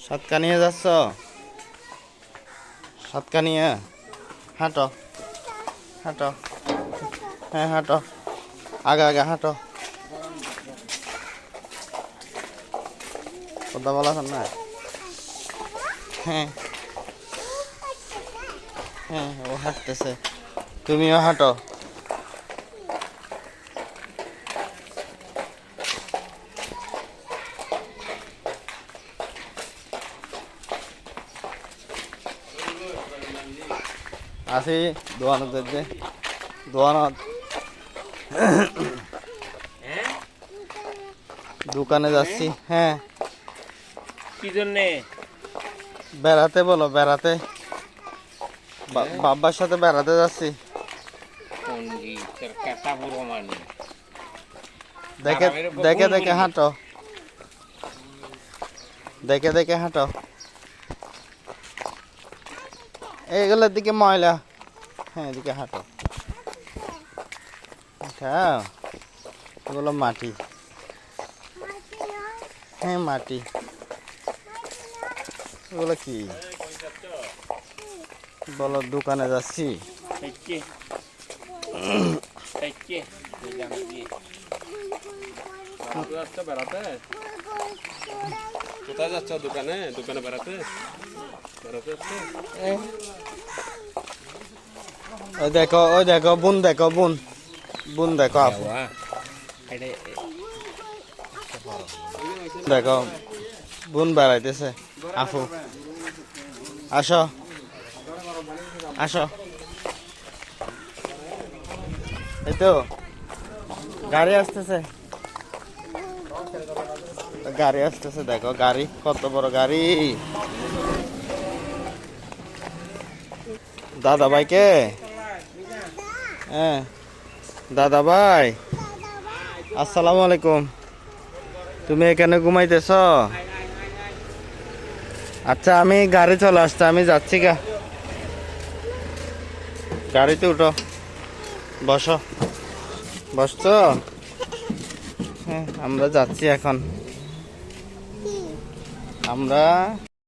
সাতকা নিয়ে যাচ্ছ? সাতকা নিয়ে হাঁটো হাঁটো। হ্যাঁ হাঁটো, আগে আগে হাঁটো। কথা বলা না? হ্যাঁ হ্যাঁ, ও হাঁটতেছে, তুমিও হাঁটো। আসি দোয়ানত যে দোয়ানত দোকানে যাচ্ছি। হ্যাঁ, কি জন্যে? বেড়াতে, বলো বেড়াতে, বাবার সাথে বেড়াতে যাচ্ছি। দেখে দেখে দেখে হাঁটো, দেখে দেখে হাঁটো। এইগুলোর দিকে ময়লা। হ্যাঁ, এদিকে হাঁটো। আচ্ছা, এগুলো মাটি। হ্যাঁ মাটি। এগুলো কি বলো? দোকানে যাচ্ছি। কোথায় যাচ্ছ? দোকানে? দোকানে বেড়াতে ওই দেখো, ওই দেখো বোন, দেখো বোন, বোন দেখো, আপু দেখো, বোন বেড়াইতেছে। আপু আসো আসো। এই তো গাড়ি আসতেছে, গাড়ি আসতেছে, দেখো গাড়ি, কত বড় গাড়ি। দাদা ভাইকে, হ্যাঁ দাদা ভাই, আসসালামু আলাইকুম। তুমি এখানে ঘুমাইতেছ? আচ্ছা, আমি গাড়ি চলে আসছে, আমি যাচ্ছি গা। গাড়িতে উঠো, বসো, বসছো? হ্যাঁ, আমরা যাচ্ছি এখন। আমরা